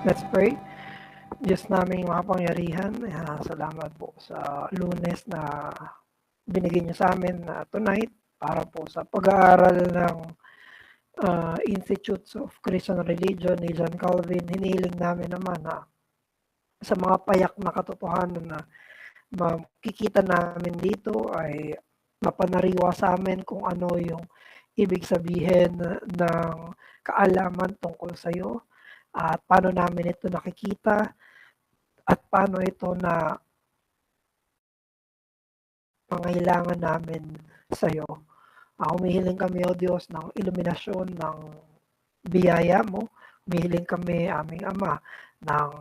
Let's pray. Diyos naming makapangyarihan, salamat po sa Lunes na binigay niyo sa amin na tonight para po sa pag-aaral ng Institutes of Christian Religion ni John Calvin. Hinihiling namin naman na sa mga payak na katotohanan na makikita namin dito ay mapanariwa sa amin kung ano yung ibig sabihin ng kaalaman tungkol sa iyo at paano namin ito nakikita at paano ito na pangailangan namin sa iyo. Humihiling kami, O Diyos, ng iluminasyon ng biyaya mo. Humihiling kami, aming Ama, ng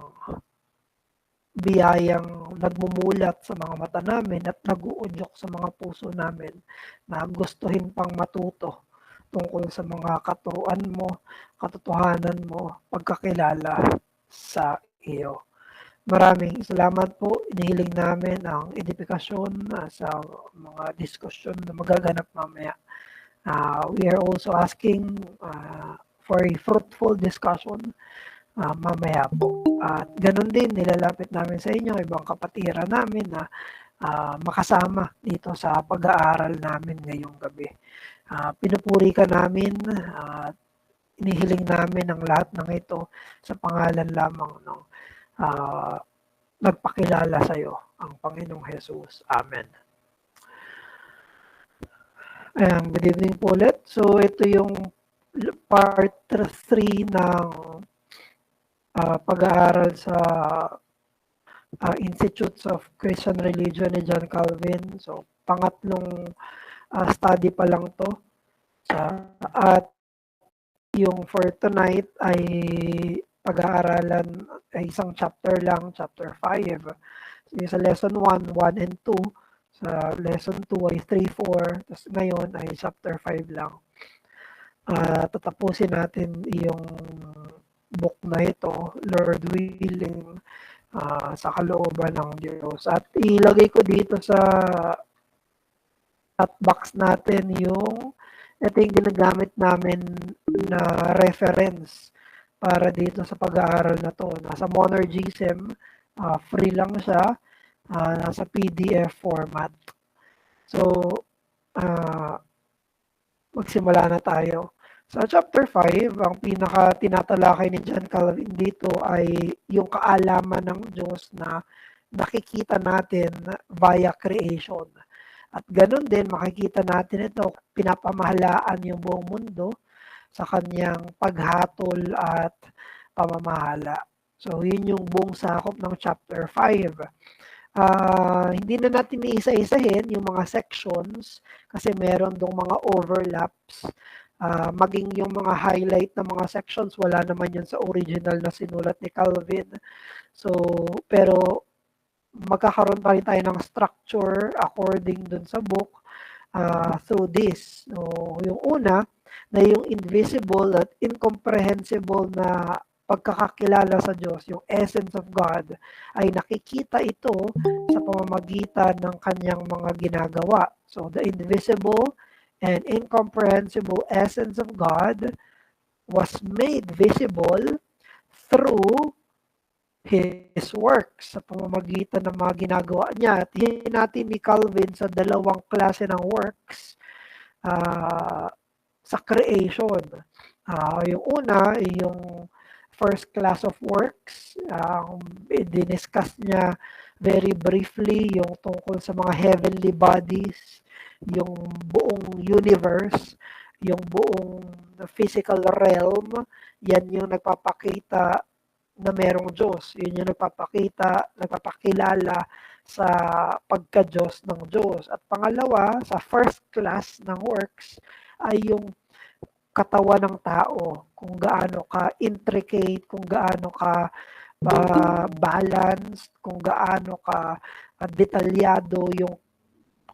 biyayang nagmumulat sa mga mata namin at nag-uudyok sa mga puso namin na gustuhin pang matuto tungkol sa mga katuruan mo, katotohanan mo, pagkakilala sa iyo. Maraming salamat po. Inihiling namin ang edukasyon sa mga diskusyon na magaganap mamaya. We are also asking for a fruitful discussion mamaya po. At ganun din, nilalapit namin sa inyo ibang kapatiran namin na makasama dito sa pag-aaral namin ngayong gabi. Pinupuri ka namin at inihiling namin ang lahat ng ito sa pangalan lamang ng nagpakilala sa iyo, ang Panginoong Jesus. Amen. Good evening po ulit. So ito yung part 3 ng pag-aaral sa Institutes of Christian Religion ni John Calvin. So pangatlong study pa lang to. At yung for tonight ay pag-aaralan ay isang chapter lang, chapter 5. So, sa lesson 1, 1 and 2. Sa lesson 2 ay 3, 4. Tapos ngayon ay chapter 5 lang. Tatapusin natin yung book na ito, Lord willing, sa kalooban ng Diyos. At ilagay ko dito sa chat box natin yung ito yung ginagamit namin na reference para dito sa pag-aaral na to. Nasa Monergism, free lang siya, nasa PDF format. So, magsimula na tayo. Sa chapter 5, ang pinaka tinatalakay ni John Calvin dito ay yung kaalaman ng Diyos na nakikita natin via creation. At ganun din, makikita natin ito, pinapamahalaan yung buong mundo sa kanyang paghatol at pamamahala. So, yun yung buong sakop ng chapter 5. Hindi na natin iisa-isahin yung mga sections kasi meron dong mga overlaps. Maging yung mga highlight ng mga sections, wala naman yun sa original na sinulat ni Calvin. So, pero magkakaroon pa rin tayo ng structure according dun sa book through this. So, yung una, na yung invisible at incomprehensible na pagkakakilala sa Diyos, yung essence of God, ay nakikita ito sa pamamagitan ng kanyang mga ginagawa. So, the invisible and incomprehensible essence of God was made visible through His works, sa pamamagitan ng mga ginagawa niya. At hinin natin ni Calvin sa dalawang klase ng works sa creation. Yung una, yung first class of works, diniscuss niya very briefly yung tungkol sa mga heavenly bodies, yung buong universe, yung buong physical realm. Yan yung nagpapakita na merong Diyos. Yun yung nagpapakilala sa pagka-Diyos ng Diyos. At pangalawa, sa first class ng works ay yung katawan ng tao, kung gaano ka intricate, kung gaano ka balanced, kung gaano ka detalyado yung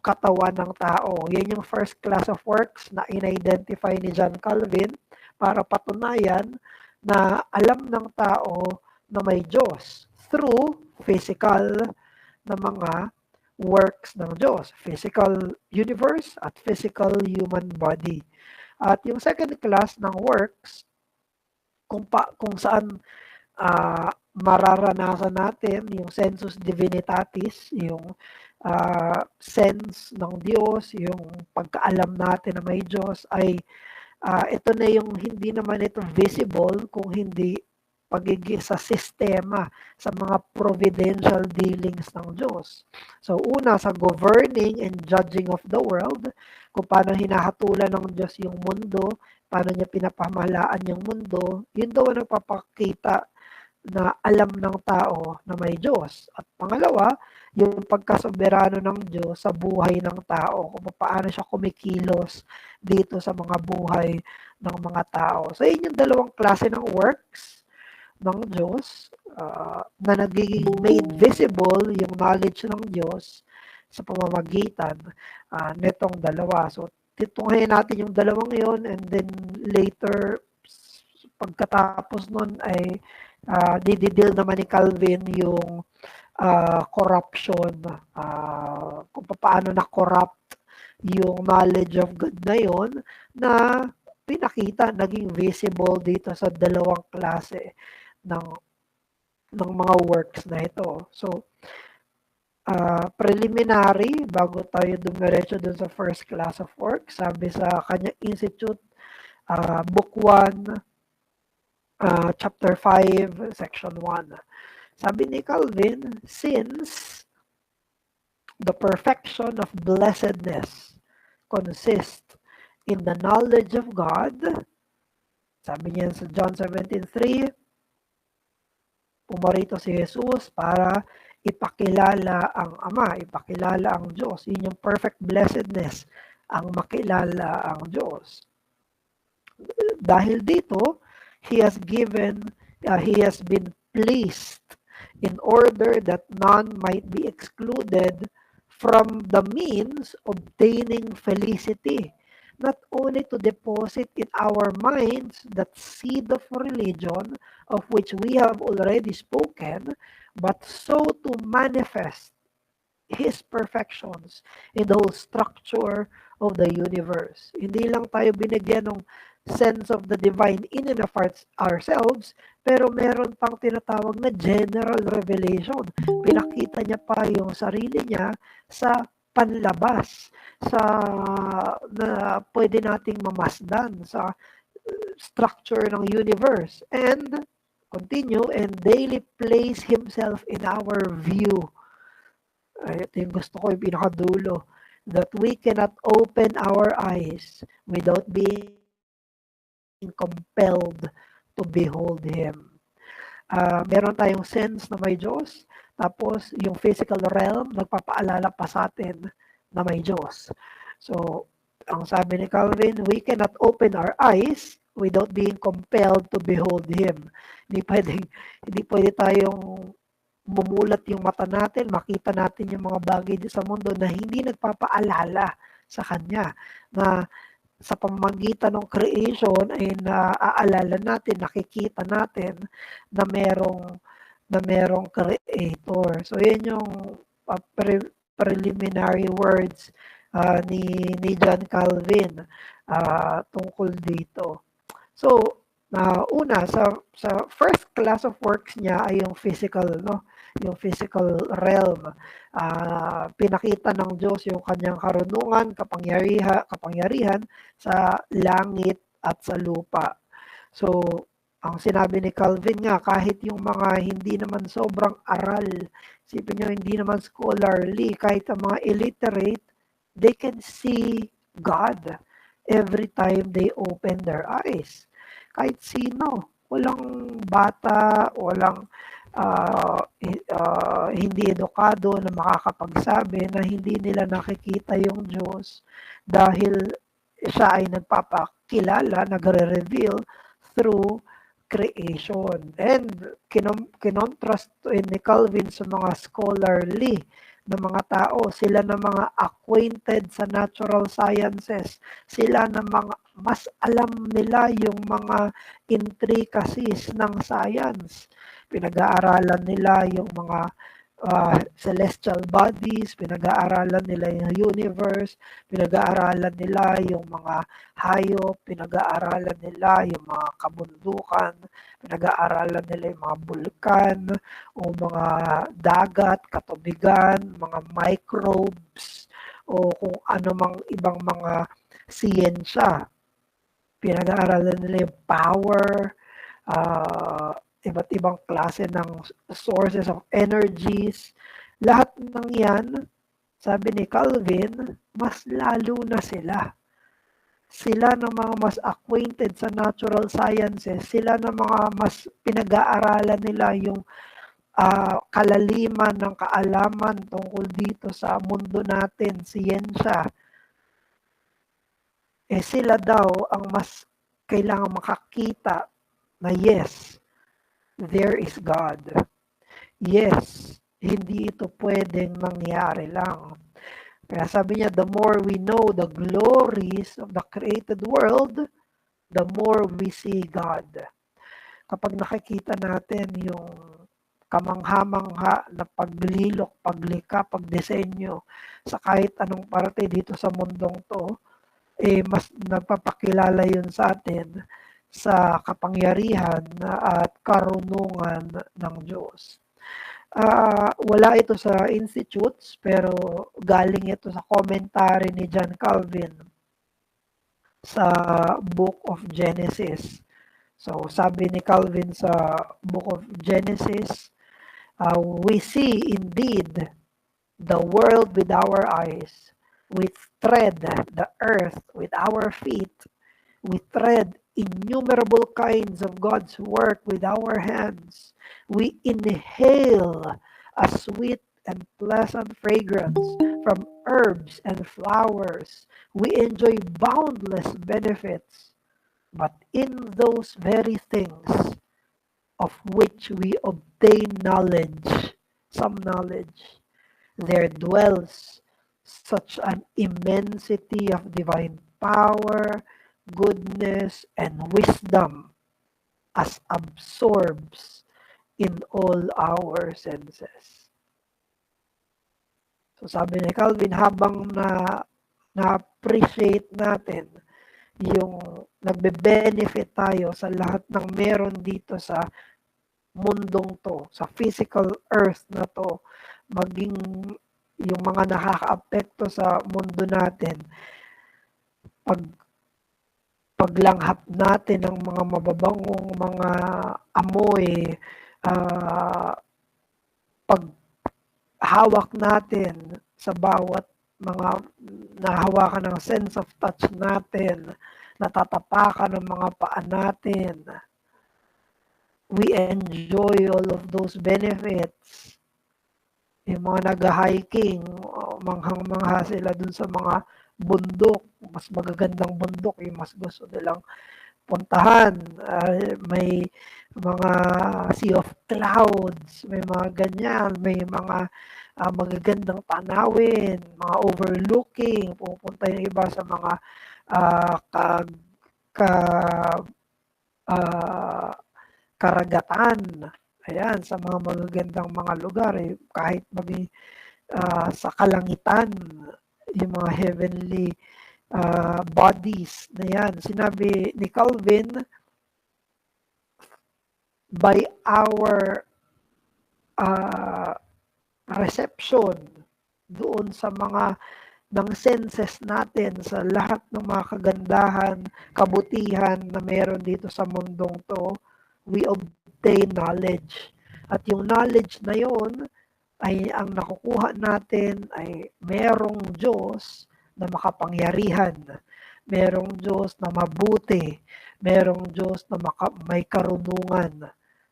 katawan ng tao. Yan yung first class of works na in-identify ni John Calvin para patunayan na alam ng tao na may Diyos through physical na mga works ng Diyos, physical universe at physical human body. At yung second class ng works, kung saan mararanasan natin yung sensus divinitatis, yung sense ng Diyos, yung pagkaalam natin na may Diyos ay ito na yung hindi naman ito visible kung hindi pagiging sa sistema, sa mga providential dealings ng Diyos. So una, sa governing and judging of the world, kung paano hinahatulan ng Diyos yung mundo, paano niya pinapamahalaan yung mundo, yun daw ang nagpapakita na alam ng tao na may Diyos. At pangalawa, yung pagkasoberano ng Diyos sa buhay ng tao, kung paano siya kumikilos dito sa mga buhay ng mga tao. So yun yung dalawang klase ng works ng Diyos na nagiging made visible yung knowledge ng Diyos sa pamamagitan netong dalawa. So titunghayin natin yung dalawang yon, and then later pagkatapos nun ay dididil naman ni Calvin yung corruption, kung paano na-corrupt yung knowledge of God na yun, na pinakita, naging visible dito sa dalawang klase ng mga works na ito. So, preliminary, bago tayo dumiretso dun sa first class of works, sabi sa kanya Institute, Book 1, Chapter 5, Section 1. Sabi ni Calvin, since the perfection of blessedness consists in the knowledge of God, sabi niya sa John 17:3, pumarito si Jesus para ipakilala ang Ama, ipakilala ang Diyos. Yun yung perfect blessedness, ang makilala ang Diyos. Dahil dito, He has been pleased in order that none might be excluded from the means obtaining felicity, not only to deposit in our minds that seed of religion of which we have already spoken, but so to manifest His perfections in the whole structure of the universe. Hindi lang tayo binigyan ng sense of the divine in and of ourselves, pero meron pang tinatawag na general revelation. Pinakita niya pa yung sarili niya sa panlabas, sa na pwede nating mamasdan sa structure ng universe. And continue, and daily place Himself in our view. Ito yung gusto ko, yung pinakadulo, that we cannot open our eyes without being compelled to behold Him. Meron tayong sense na may Diyos, tapos yung physical realm, nagpapaalala pa sa atin na may Diyos. So, ang sabi ni Calvin, we cannot open our eyes without being compelled to behold Him. Hindi pwede tayong mumulat yung mata natin, makita natin yung mga bagay sa mundo na hindi nagpapaalala sa Kanya, na sa pamamagitan ng creation ay naaalala natin, nakikita natin na merong creator. So yan yung preliminary words ni John Calvin tungkol dito. So una sa first class of works niya ay yung physical, no? Yung physical realm. Pinakita ng Diyos yung kanyang karunungan, kapangyarihan sa langit at sa lupa. So, ang sinabi ni Calvin nga, kahit yung mga hindi naman sobrang aral, isipin nyo hindi naman scholarly, kahit ang mga illiterate, they can see God every time they open their eyes. Kahit sino, walang bata, walang hindi edukado na makakapagsabi na hindi nila nakikita yung Diyos dahil siya ay nagpapakilala, nagre-reveal through creation. And kinontrast ni Calvin sa mga scholarly na mga tao, sila na mga acquainted sa natural sciences, sila na mga mas alam nila yung mga intricacies ng science. Pinag-aaralan nila yung mga celestial bodies, pinag-aaralan nila yung universe, pinag-aaralan nila yung mga hayop, pinag-aaralan nila yung mga kabundukan, pinag-aaralan nila yung mga bulkan o mga dagat, katubigan, mga microbes o kung ano mang ibang mga siyensya. Pinag-aaralan nila yung power, iba't ibang klase ng sources of energies. Lahat ng yan, sabi ni Calvin, mas lalo na sila. Sila na mga mas acquainted sa natural sciences, sila na mga mas pinag-aaralan nila yung kalaliman ng kaalaman tungkol dito sa mundo natin, siyensya. Sila daw ang mas kailangan makakita na yes, there is God. Yes, hindi ito pwedeng mangyari lang. Kaya sabi niya, the more we know the glories of the created world, the more we see God. Kapag nakikita natin yung kamangha-mangha na paglilok, paglikha, pagdisenyo sa kahit anong parte dito sa mundong to, mas nagpapakilala yun sa atin sa kapangyarihan at karunungan ng Diyos. Wala ito sa institutes pero galing ito sa commentary ni John Calvin sa Book of Genesis. So sabi ni Calvin sa Book of Genesis, we see indeed the world with our eyes, we tread the earth with our feet, we tread innumerable kinds of God's work with our hands. We inhale a sweet and pleasant fragrance from herbs and flowers. We enjoy boundless benefits. But in those very things of which we obtain knowledge, some knowledge, there dwells such an immensity of divine power, goodness, and wisdom as absorbs in all our senses. So sabi ni Calvin, habang na-appreciate natin yung nagbe-benefit tayo sa lahat ng meron dito sa mundong to, sa physical earth na to, maging yung mga nakaka-apekto sa mundo natin, paglanghap natin ng mga mababangong mga amoy, paghawak natin sa bawat mga nahawakan ng sense of touch natin, natatapakan ng mga paa natin, we enjoy all of those benefits. Yung mga nag-hiking, manghang-mangha sila dun sa mga bundok, mas magagandang bundok, yung mas gusto nilang puntahan. May mga sea of clouds, may mga ganyan, may mga magagandang tanawin, mga overlooking, pupunta yung iba sa mga karagatan. Ayan, sa mga magagandang mga lugar, kahit sa kalangitan, yung mga heavenly bodies na yan. Sinabi ni Calvin, by our reception doon sa mga ng senses natin sa lahat ng mga kagandahan, kabutihan na meron dito sa mundong to, we obtain knowledge. At yung knowledge na yon ay ang nakukuha natin ay merong Diyos na makapangyarihan, merong Diyos na mabuti, merong Diyos na may karunungan.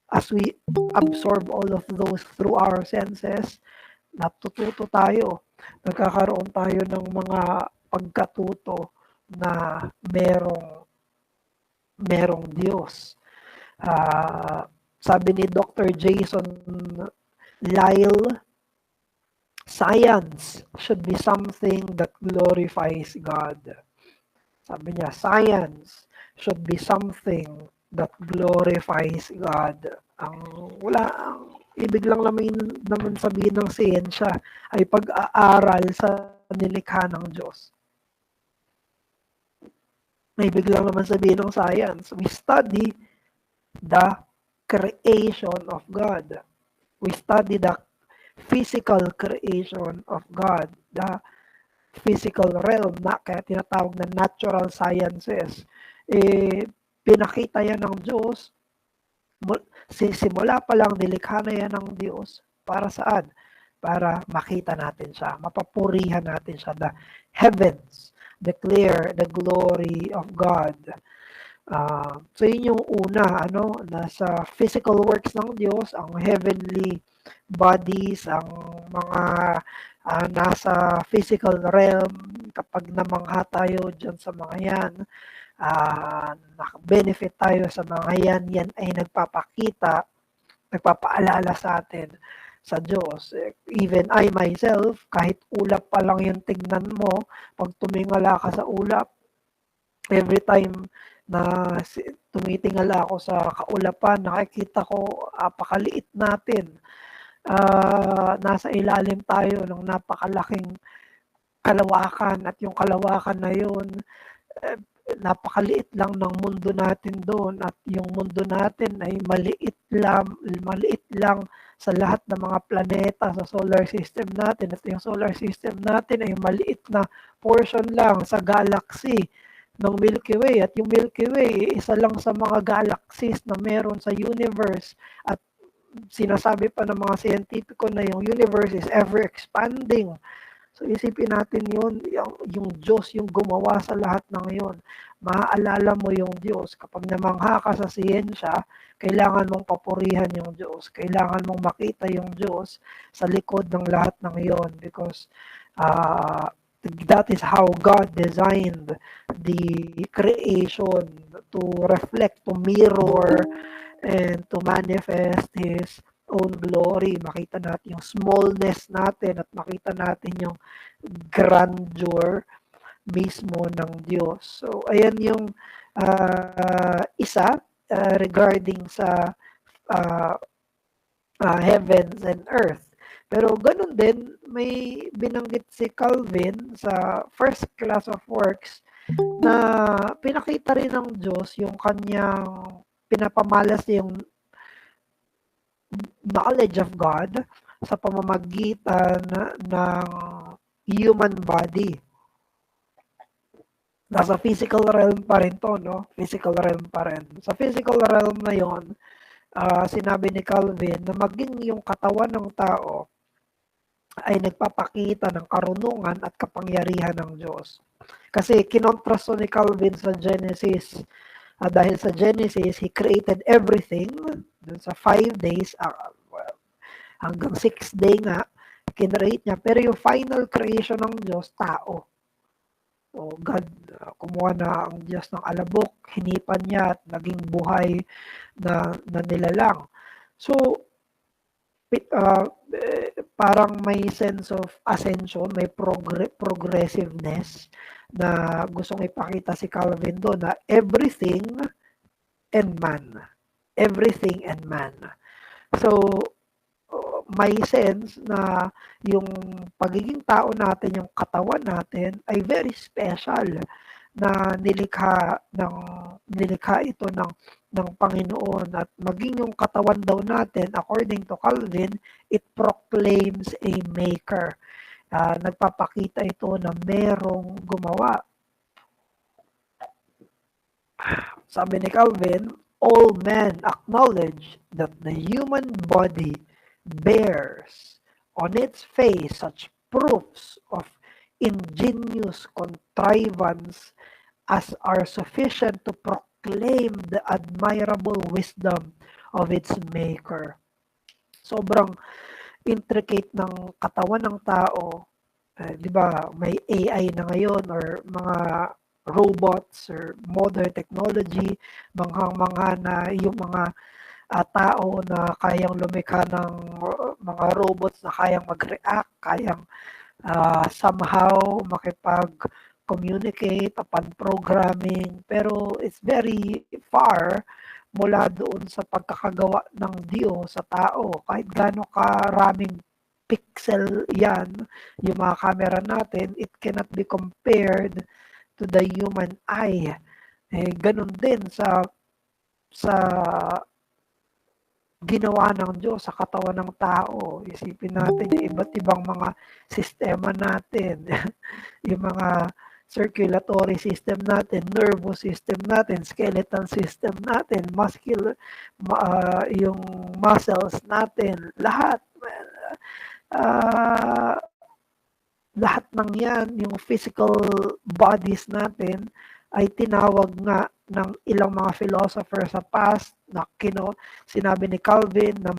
As we absorb all of those through our senses, natututo tayo, nagkakaroon tayo ng mga pagkatuto na merong Diyos. Sabi ni Dr. Jason Lyle, science should be something that glorifies God. Sabi niya, science should be something that glorifies God. ibig lang naman sabihin ng siyensya ay pag-aaral sa nilikha ng Diyos. Ibig lang naman sabihin ng science, we study the creation of God. We study the physical creation of God, the physical realm, kaya tinatawag na natural sciences. Pinakita yan ng Diyos, simula pa lang nilikha na yan ng Diyos. Para saan? Para makita natin siya, mapapurihan natin siya. The heavens declare the glory of God. So yun yung una, nasa physical works ng Diyos, ang heavenly bodies, ang mga nasa physical realm, kapag namangha tayo dyan sa mga yan, naka-benefit tayo sa mga yan ay nagpapaalala sa atin sa Diyos. Even I myself, kahit ulap pa lang yung tignan mo, pag tumingala ka sa ulap, every time na tumitingala ako sa kaulapan, nakikita ko apakaliit natin. Nasa ilalim tayo ng napakalaking kalawakan, at yung kalawakan na yun, napakaliit lang ng mundo natin doon, at yung mundo natin ay maliit lang sa lahat ng mga planeta sa solar system natin, at yung solar system natin ay maliit na portion lang sa galaxy ng Milky Way, at yung Milky Way isa lang sa mga galaxies na meron sa universe, at sinasabi pa ng mga scientifico na yung universe is ever expanding. So isipin natin yun, yung Diyos yung gumawa sa lahat ng yun. Maaalala mo yung Diyos. Kapag namangha ka sa siyensya, kailangan mong papurihan yung Diyos. Kailangan mong makita yung Diyos sa likod ng lahat ng yun, because that is how God designed the creation, to reflect, to mirror, and to manifest His own glory. Makita natin yung smallness natin, at makita natin yung grandeur mismo ng Diyos. So, ayan yung isa regarding sa heavens and earth. Pero ganun din, may binanggit si Calvin sa first class of works na pinakita rin ng Diyos yung kanyang pinapamalas yung knowledge of God sa pamamagitan ng human body. Nasa physical realm pa rin to, no? Physical realm pa rin. Sa physical realm na yon, sinabi ni Calvin na maging yung katawan ng tao ay nagpapakita ng karunungan at kapangyarihan ng Diyos. Kasi kinontrasto ni Calvin sa Genesis. Dahil sa Genesis, He created everything. Dun sa 5 days, hanggang 6th day nga, kinreate niya. Pero yung final creation ng Diyos, tao. So God, kumuha na ang Diyos ng alabok, hinipan niya at naging buhay na nilalang. So, parang may sense of ascension, may progressiveness na gustong ipakita si Calvin doon, na everything and man. Everything and man. So, may sense na yung pagiging tao natin, yung katawan natin ay very special, na nilikha ito ng Panginoon, at maging yung katawan daw natin, according to Calvin, it proclaims a maker. Nagpapakita ito na merong gumawa. Sabi ni Calvin, all men acknowledge that the human body bears on its face such proofs of ingenious contrivance as are sufficient to proclaim the admirable wisdom of its maker. Sobrang intricate ng katawan ng tao. Di ba, may AI na ngayon, or mga robots or modern technology, mga na yung mga tao na kayang lumikha ng mga robots na kayang mag-react, kayang somehow makipag-communicate upon programming. Pero it's very far mula doon sa pagkakagawa ng Diyos sa tao. Kahit gaano karaming pixel yan, yung mga camera natin, it cannot be compared to the human eye. Ganun din sa ginawa ng Diyos sa katawan ng tao. Isipin natin yung iba't ibang mga sistema natin, yung mga circulatory system natin, nervous system natin, skeletal system natin, yung muscles natin, lahat. Lahat ng yan, yung physical bodies natin, ay tinawag nga ng ilang mga philosopher sa past na sinabi ni Calvin na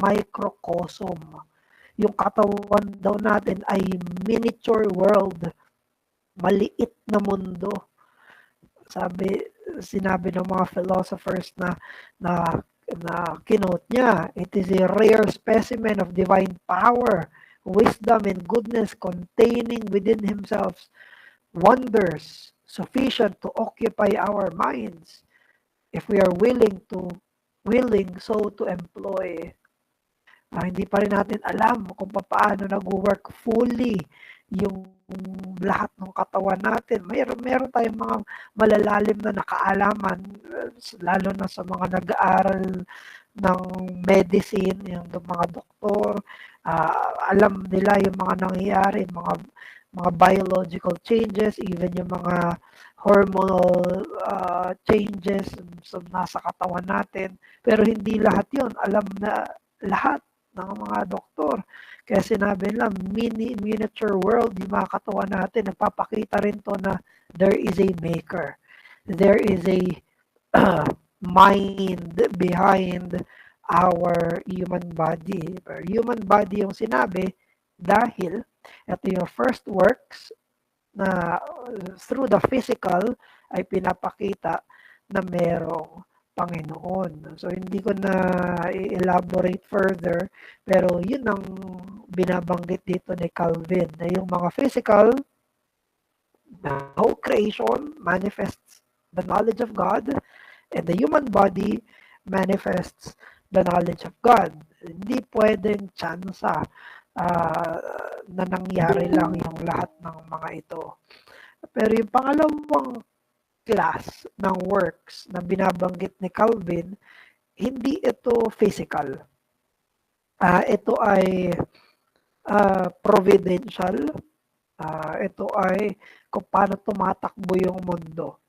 microcosm. Yung katawan daw natin ay miniature world, maliit na mundo. Sinabi ng mga philosophers na kinote niya, it is a rare specimen of divine power, wisdom and goodness containing within himself wonders sufficient to occupy our minds if we are willing so to employ. Hindi pa rin natin alam kung paano nag-work fully yung lahat ng katawan natin. Meron tayong mga malalalim na nakaalaman, lalo na sa mga nag-aaral ng medicine, yung mga doktor, alam nila yung mga nangyayari, mga biological changes, even yung mga hormonal changes so nasa katawan natin. Pero hindi lahat yun alam na lahat ng mga doktor. Kaya sinabi nila, miniature world, yung mga katawan natin, nagpapakita rin to na there is a maker. There is a mind behind our human body. Human body yung sinabi dahil ito yung first works na through the physical ay pinapakita na merong Panginoon. So hindi ko na i-elaborate further, pero yun ang binabanggit dito ni Calvin, na yung mga physical, the whole creation manifests the knowledge of God, and the human body manifests the knowledge of God. Hindi pwedeng tsansa na nangyari lang yung lahat ng mga ito. Pero yung pangalawang class ng works na binabanggit ni Calvin, hindi ito physical. Ito ay providential. Ito ay kung paano tumatakbo yung mundo.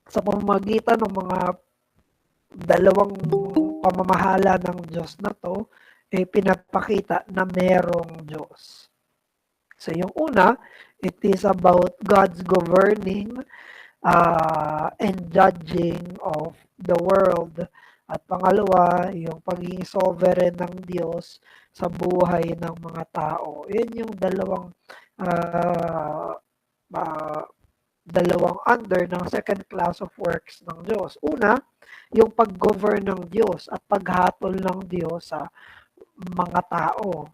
Sa pamamagitan ng mga dalawang pamamahala ng Diyos na to, pinapakita na merong Diyos. So yung una, it is about God's governing and judging of the world. At pangalawa, yung pagiging sovereign ng Diyos sa buhay ng mga tao. Yan yung dalawang under ng second class of works ng Diyos. Una, yung pag-govern ng Diyos at paghatol ng Diyos sa mga tao.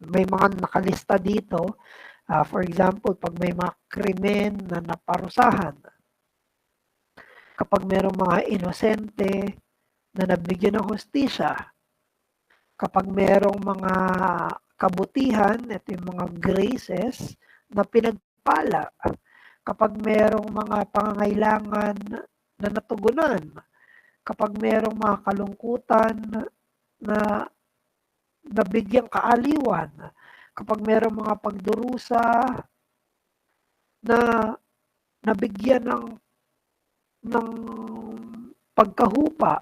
May mga nakalista dito. For example, pag may mga krimen na naparusahan, kapag mayroong mga inosente na nabigyan ng hustisya, kapag mayroong mga kabutihan, ito yung mga graces na pinagpala, kapag mayroong mga pangangailangan na natugunan, kapag mayroong mga kalungkutan na nabigyang kaaliwan, kapag mayroong mga pagdurusa na nabigyan ng pagkahupa,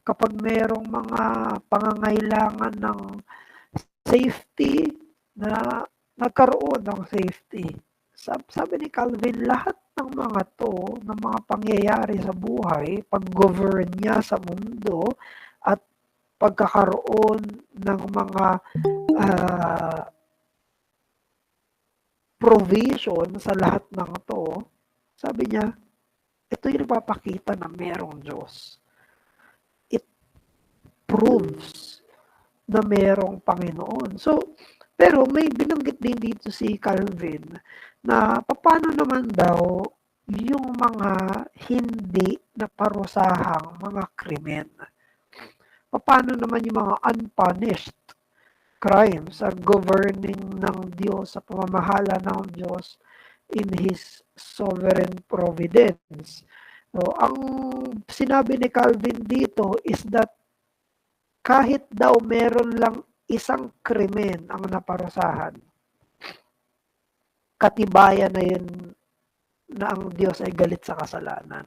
kapag mayroong mga pangangailangan ng safety na nagkaroon ng safety. Sabi ni Calvin, lahat ng mga to, ng mga pangyayari sa buhay, pag-govern niya sa mundo at pagkakaroon ng mga provision sa lahat ng to, sabi niya, ito yung nagpapakita na merong Diyos. It proves na merong Panginoon. So, pero may binanggit din dito si Calvin na paano naman daw yung mga hindi naparusahang mga krimen. Paano naman yung mga unpunished crimes ang governing ng Diyos sa pamamahala ng Diyos in His sovereign providence? So, ang sinabi ni Calvin dito is that kahit daw meron lang isang krimen ang naparusahan, katibayan na yun na ang Diyos ay galit sa kasalanan.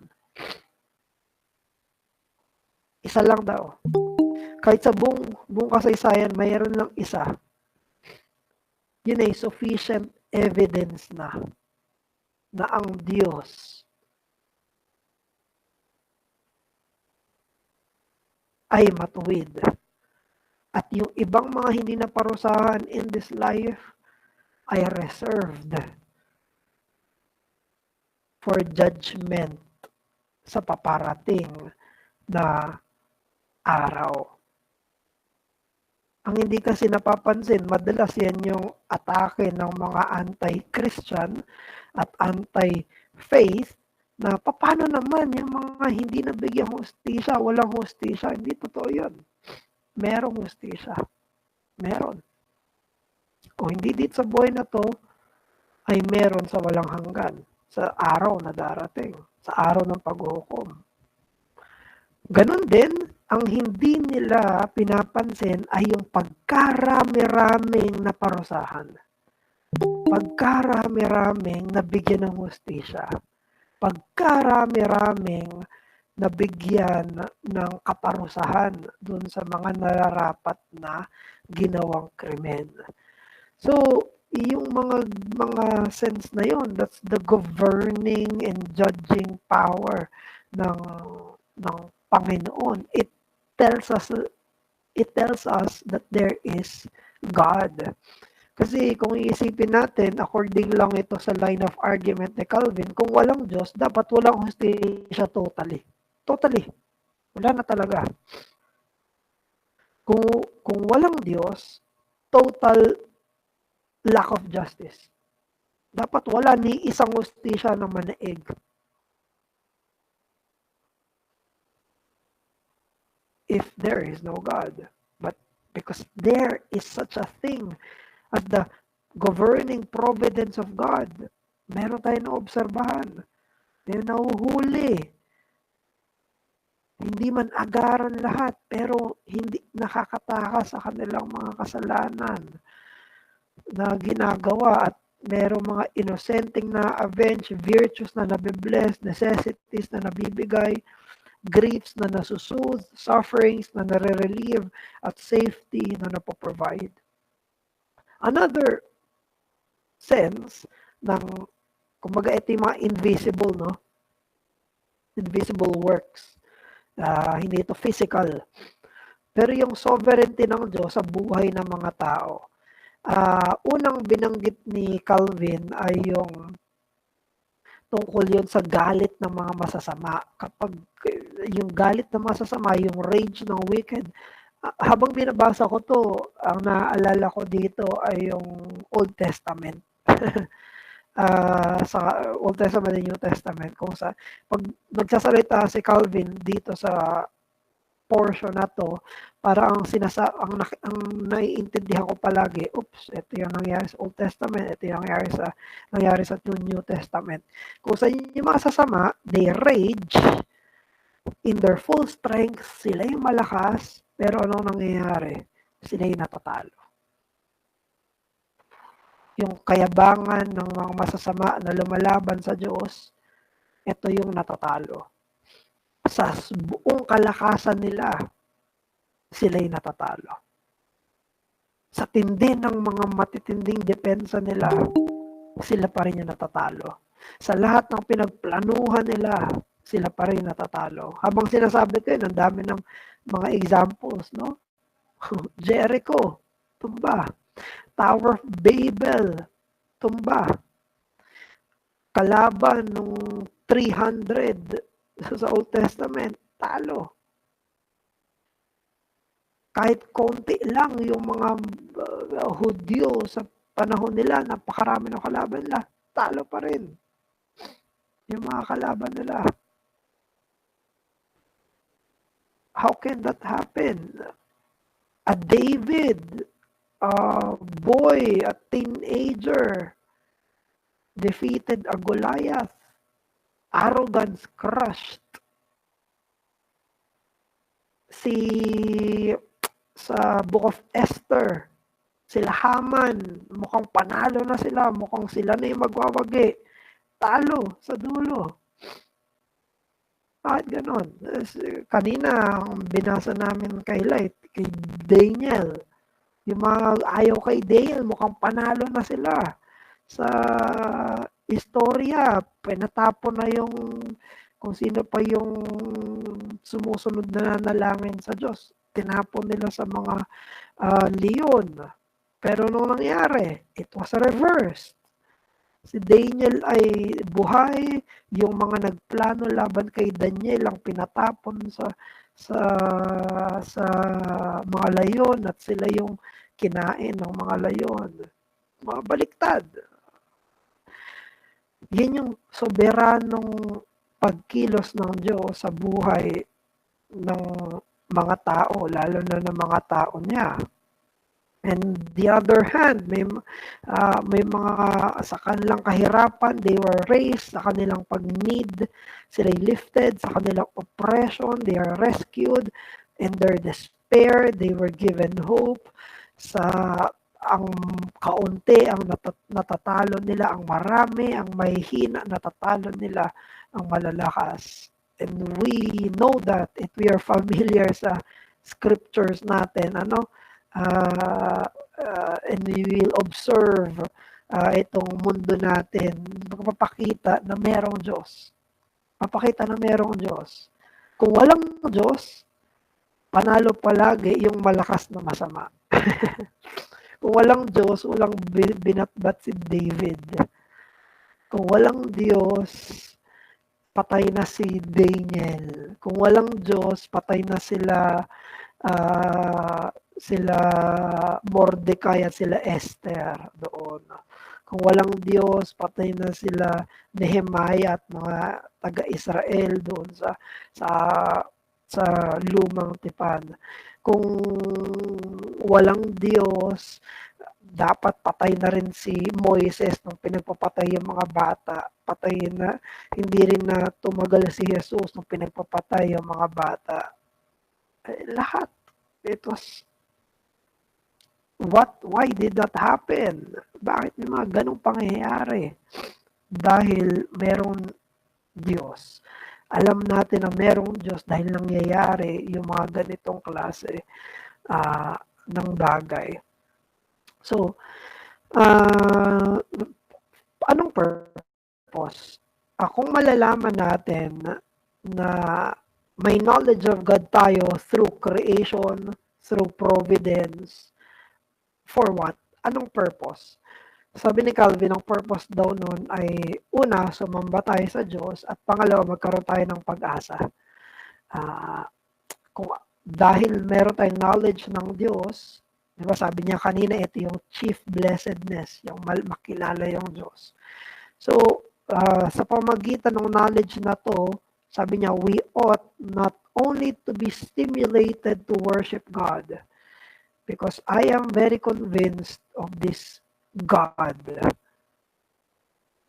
Isa lang daw. Kahit sa buong kasaysayan, mayroon lang isa. Yun ay sufficient evidence na ang Diyos ay matuwid. At yung ibang mga hindi naparusahan in this life ay reserved for judgment sa paparating na araw. Ang hindi kasi napapansin, madalas yan yung atake ng mga anti-Christian at anti-faith na paano naman yung mga hindi nabigyan hustisya, walang hustisya. Hindi totoo yun. Merong hustisya. Meron. Kung hindi dito sa buhay na to, ay meron sa walang hanggan. Sa araw na darating. Sa araw ng paghuhukom. Ganon din, ang hindi nila pinapansin ay yung pagkarami-raming naparusahan. Pagkarami-raming nabigyan ng hustisya. Pagkarami-raming nabigyan ng kaparusahan dun sa mga nararapat na ginawang krimen. So, yung mga sense na yon, that's the governing and judging power ng Panginoon. It tells us that there is God. Kasi kung iisipin natin, according lang ito sa line of argument ni Calvin, kung walang Diyos, dapat walang hustisya totally. Totally. Wala na talaga. Kung walang Diyos, total lack of justice. Dapat wala ni isang hustisya na manaig. If there is no God. But because there is such a thing as the governing providence of God, meron tayong naobserbahan. May nahuhuli. Hindi man agaran lahat, pero hindi nakakatakas sa kanilang mga kasalanan na ginagawa, at merong mga innocenteng na avenge, virtues na nabibless, necessities na nabibigay, griefs na nasusoothe, sufferings na nare-relieve, at safety na napoprovide. Another sense ng, kumbaga ito yung mga invisible, no? Invisible works. Hindi ito physical. Pero yung sovereignty ng Diyos sa buhay ng mga tao. Unang binanggit ni Calvin ay yung tungkol yun sa galit ng mga masasama. Kapag yung galit ng masasama, yung rage ng wicked, habang binabasa ko to, ang naaalala ko dito ay yung Old Testament. Sa Old Testament and New Testament, kung sa pag nagsasalita si Calvin dito sa portion na to, para ang naiintindihan ko palagi, ito yung nangyari sa Old Testament, ito yung nangyari sa New Testament. Kung sa yung mga sasama, they rage in their full strength, sila yung malakas, pero anong nangyayari? Sila yung natatalo. Yung kayabangan ng mga masasama na lumalaban sa Diyos, ito yung natatalo. Sa buong kalakasan nila, sila yung natatalo. Sa tindi ng mga matitinding depensa nila, sila pa rin yung natatalo. Sa lahat ng pinagplanuhan nila, sila pa rin natatalo. Habang sinasabi ko yun, ang dami ng mga examples, no? Jericho, tumba. Tower of Babel, tumba. Kalaban nung 300 sa Old Testament, talo. Kahit konti lang yung mga Hudyo sa panahon nila, napakarami ng kalaban nila, talo pa rin. yung mga kalaban nila. How can that happen? A David, a boy, a teenager, defeated a Goliath. Arrogance crushed. Sa Book of Esther, sila Haman, mukhang panalo na sila, mukhang sila na yung magwawagi. Talo sa dulo. Bakit ganon? Kanina, binasa namin kay Daniel. Yung mga ayaw kay Daniel, mukhang panalo na sila. Sa istorya, pinatapon na yung kung sino pa yung sumusunod na nanalangin sa Diyos. Tinapon nila sa mga leon. Pero nung nangyari, it was reversed. Si Daniel ay buhay, yung mga nagplano laban kay Daniel ang pinatapon sa mga layon at sila yung kinain ng mga layon. Mga baliktad. Yan yung soberanong pagkilos ng Diyos sa buhay ng mga tao, lalo na ng mga tao niya. And the other hand, may mga sa kanilang kahirapan, they were raised, sa kanilang pag-need, sila lifted, sa kanilang oppression, they are rescued, in their despair, they were given hope, ang kaunti, ang natatalo nila, ang marami, ang mahihina, natatalo nila, ang malalakas. And we know that, if we are familiar sa scriptures natin, and we will observe itong mundo natin, magpapakita na merong Diyos. Papakita na merong Diyos. Kung walang Diyos, panalo palagi yung malakas na masama. Kung walang Diyos, walang binatbat si David. Kung walang Diyos, patay na si Daniel. Kung walang Diyos, patay na sila Mordecai at sila Esther doon. Kung walang Diyos, patay na sila Nehemiah at mga taga-Israel doon sa lumang tipan. Kung walang Diyos, dapat patay na rin si Moises nung pinagpapatay yung mga bata. Patay na, hindi rin na tumagal si Jesus nung pinagpapatay yung mga bata. Lahat. It was, why did that happen? Bakit may mga ganong pangyayari? Dahil merong Diyos. Alam natin na merong Diyos dahil nangyayari yung mga ganitong klase ng bagay. So, anong purpose? Kung malalaman natin na may knowledge of God tayo through creation, through providence, for what? Anong purpose? Sabi ni Calvin, ang purpose daw nun ay una, sumamba tayo sa Diyos at pangalawa, magkaroon tayo ng pag-asa. Dahil meron tayong knowledge ng Diyos, di ba sabi niya kanina, ito yung chief blessedness, yung makilala yung Diyos. So, sa pamagitan ng knowledge na to, sabi niya, we ought not only to be stimulated to worship God, because I am very convinced of this God.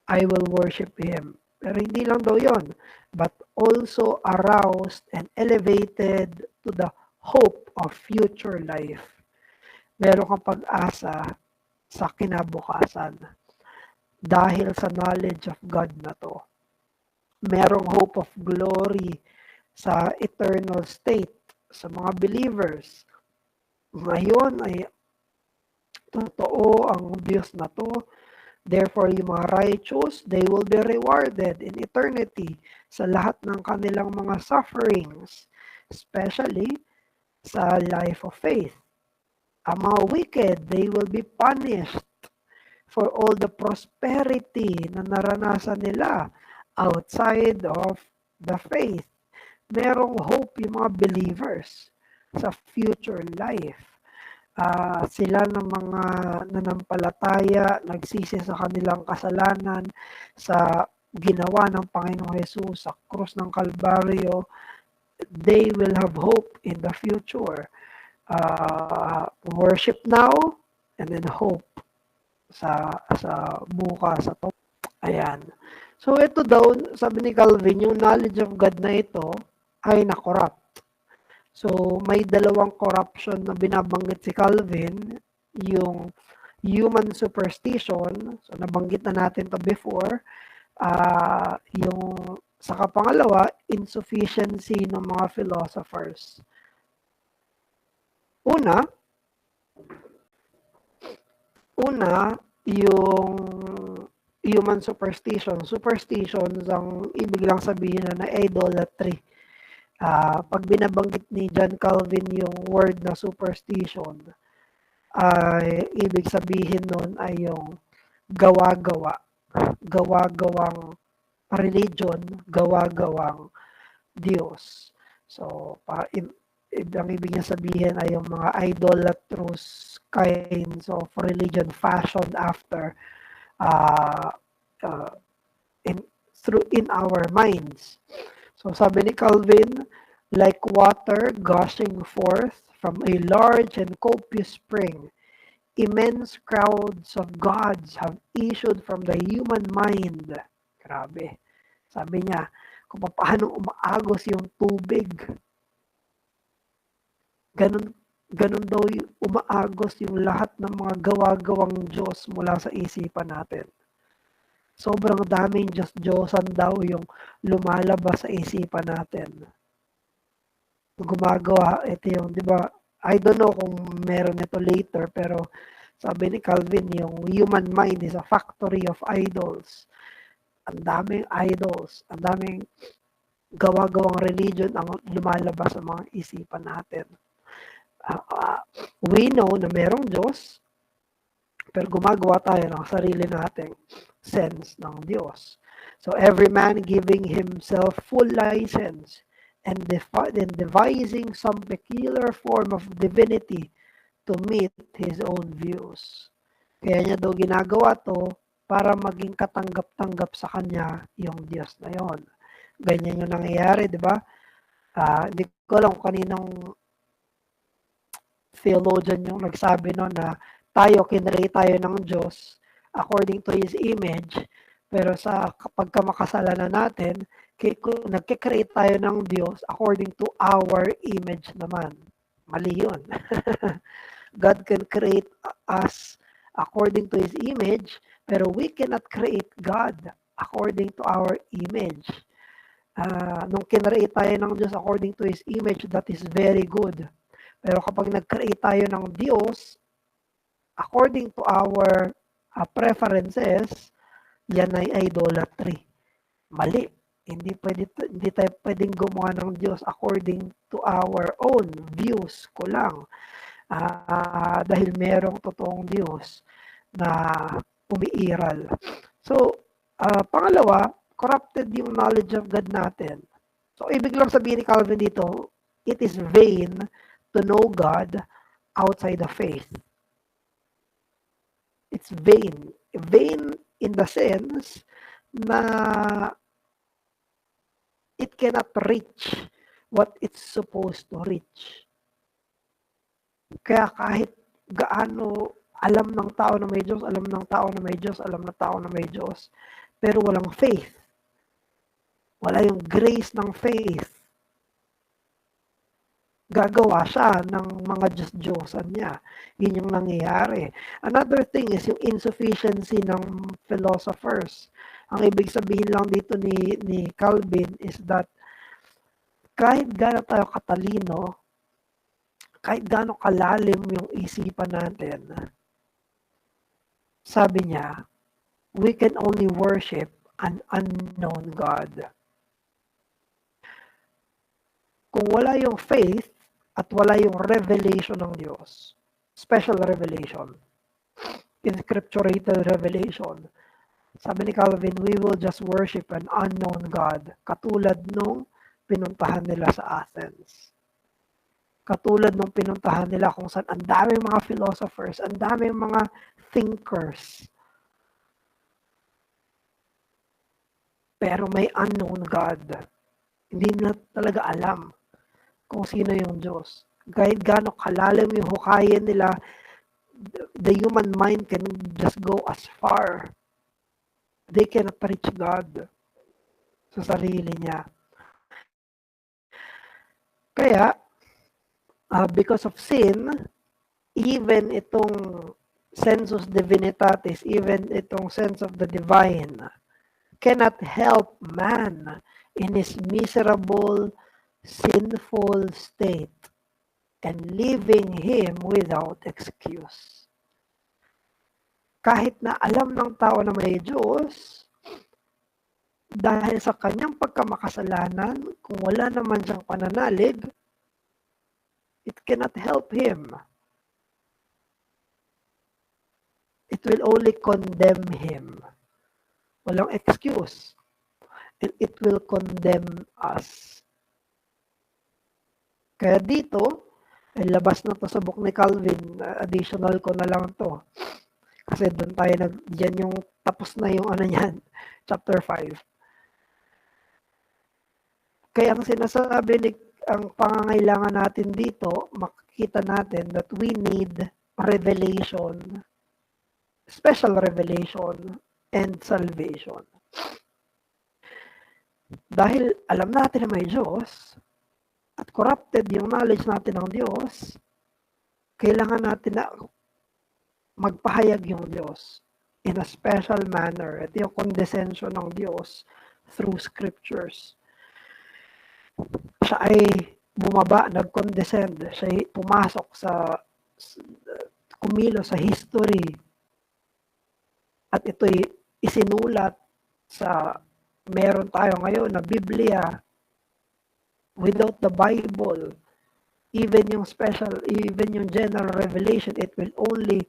I will worship Him. Pero hindi lang daw yon, but also aroused and elevated to the hope of future life. Meron kang pag-asa sa kinabukasan dahil sa knowledge of God na to. Merong hope of glory sa eternal state sa mga believers. Ngayon ay totoo ang Diyos na to. Therefore, yung mga righteous, they will be rewarded in eternity sa lahat ng kanilang mga sufferings, especially sa life of faith. Ang mga wicked, they will be punished for all the prosperity na naranasan nila outside of the faith. Merong hope yung mga believers sa future life. Sila ng mga nanampalataya, nagsisi sa kanilang kasalanan, sa ginawa ng Panginoong Jesus sa krus ng Kalbaryo, they will have hope in the future. Worship now and then hope sa bukas, sa top. Ayan. So ito daw, sabi ni Calvin, yung knowledge of God na ito ay na-corrupt. So may dalawang corruption na binabanggit si Calvin, yung human superstition, so nabanggit na natin to before, yung sa pangalawa, insufficiency ng mga philosophers. Una, yung human superstition. Superstitions, ang ibig lang sabihin na idolatry. Pag binabanggit ni John Calvin yung word na superstition, ibig sabihin nun ay yung gawa-gawang religion, gawa-gawang Diyos. So, ang ibig niya sabihin ay yung mga idolatrous kinds of religion fashioned after in our minds. So sabi ni Calvin, like water gushing forth from a large and copious spring, immense crowds of gods have issued from the human mind. Grabe. Sabi niya, kung paano umaagos yung tubig, ganun daw umaagos yung lahat ng mga gawa-gawang Diyos mula sa isipan natin. Sobrang daming Diyos-Diyosan daw yung lumalabas sa isipan natin. Gumagawa, ito yung, di ba, I don't know kung meron ito later, pero sabi ni Calvin, yung human mind is a factory of idols. Ang daming idols, ang daming gawa-gawang religion ang lumalabas sa mga isipan natin. We know na merong Diyos, pero gumagawa tayo ng sarili nating sense ng Diyos. So every man giving himself full license and devising some peculiar form of divinity to meet his own views. Kaya niya daw ginagawa to para maging katanggap-tanggap sa kanya yung Diyos na yon. Ganyan yung nangyayari, di ba? Hindi ko alam kung kaninong theologian yung nagsabi no na kinreate tayo ng Diyos according to His image, pero kapag makasalanan natin, nagkikreate tayo ng Diyos according to our image naman. Mali yun. God can create us according to His image, pero we cannot create God according to our image. Nung kinreate tayo ng Diyos according to His image, that is very good. Pero kapag nag-create tayo ng Diyos according to our preferences, yan ay idolatry. Mali. Hindi tayo pwedeng gumawa ng Diyos according to our own views ko lang. Dahil merong totoong Diyos na umiiral. So, pangalawa, corrupted yung knowledge of God natin. So, ibig lang sabihin ni Calvin dito, it is vain to know God outside the faith. It's vain. Vain in the sense na it cannot reach what it's supposed to reach. Kaya kahit gaano alam ng tao na may Diyos, alam ng tao na may Diyos, alam ng tao na may Diyos, pero walang faith. Wala yung grace ng faith. Gagawa siya ng mga Diyos-Diyosan niya. Yun yung nangyayari. Another thing is yung insufficiency ng philosophers. Ang ibig sabihin lang dito ni Calvin is that kahit gaano tayo katalino, kahit gaano kalalim yung isipan natin, sabi niya, we can only worship an unknown God. Kung wala yung faith at wala yung revelation ng Diyos, special revelation, inscripturated revelation, sabi ni Calvin, we will just worship an unknown God, katulad nung pinuntahan nila sa Athens. Katulad nung pinuntahan nila kung saan ang daming mga philosophers, ang daming mga thinkers. pero may unknown God. Hindi na talaga alam kung sino yung Diyos. Kahit gaano kalalim yung hukayin nila, the human mind can just go as far. They cannot reach God sa sarili niya. Kaya, because of sin, even itong sensus divinitatis, even itong sense of the divine, cannot help man in his miserable, sinful state and leaving him without excuse. Kahit na alam ng tao na may Diyos, dahil sa kanyang pagkamakasalanan, kung wala naman siyang pananalig, it cannot help him. It will only condemn him. Walang excuse. And it will condemn us. Kaya dito, ay labas na to sa book ni Calvin, additional ko na lang to. Kasi doon tayo diyan yung tapos na yung ano niyan, chapter 5. Kaya ang sinasabi ang pangangailangan natin dito, makikita natin that we need revelation, special revelation, and salvation. Dahil alam natin na may Diyos, at corrupted yung knowledge natin ng Diyos, kailangan natin na magpahayag yung Diyos in a special manner. Ito yung condescension ng Diyos through scriptures. Siya ay bumaba, nag-condescend. Siya ay pumasok kumilo sa history. At ito'y isinulat sa meron tayo ngayon na Biblia. Without the Bible, even yung general revelation, it will only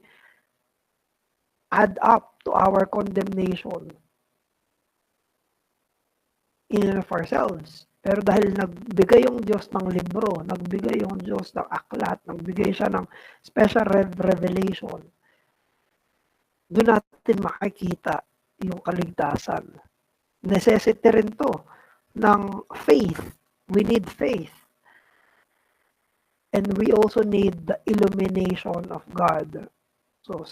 add up to our condemnation in and of ourselves. Pero dahil nagbigay yung Diyos ng libro, nagbigay yung Diyos ng aklat, nagbigay siya ng special revelation, doon natin makikita yung kaligtasan. Necessity rin to ng faith. We need faith. And we also need the illumination of God. So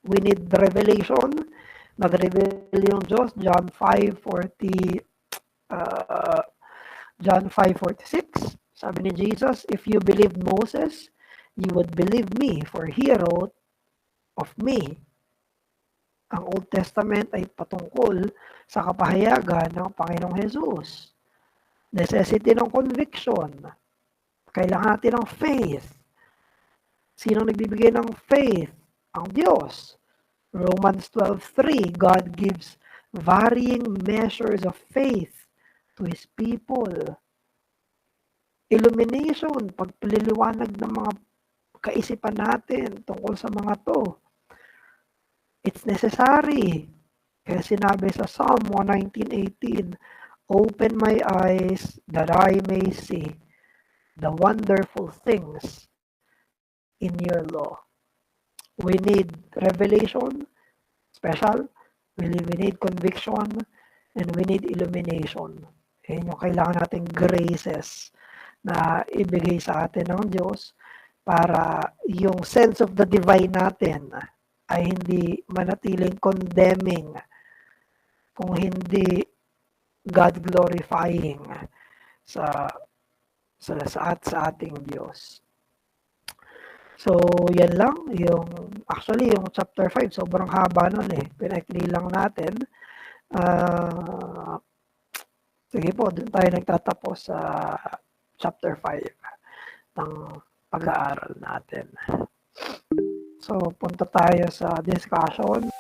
we need the revelation. Nag-reveal yung Diyos, John 5:46. Sabi ni Jesus, if you believed Moses, you would believe me, for he wrote of me. Ang Old Testament ay patungkol sa kapahayagan ng Panginoong Jesus. Necessity ng conviction. Kailangan natin ng faith. Sino nagbibigay ng faith? Ang Diyos. Romans 12:3, God gives varying measures of faith to His people. Illumination, pagpaliliwanag ng mga kaisipan natin tungkol sa mga to. It's necessary. Kaya sinabi sa Psalm 119:18, open my eyes that I may see the wonderful things in your law. We need revelation, special. We need conviction, and we need illumination. Yan yung kailangan nating graces na ibigay sa atin ng Diyos para yung sense of the divine natin ay hindi manatiling condemning, kung hindi God glorifying sa ating Diyos. So, yan lang. Actually, yung chapter 5, sobrang haba nun eh. Pinakli lang natin. Sige po, dun tayo nagtatapos sa chapter 5 ng pag-aaral natin. So, punta tayo sa discussion.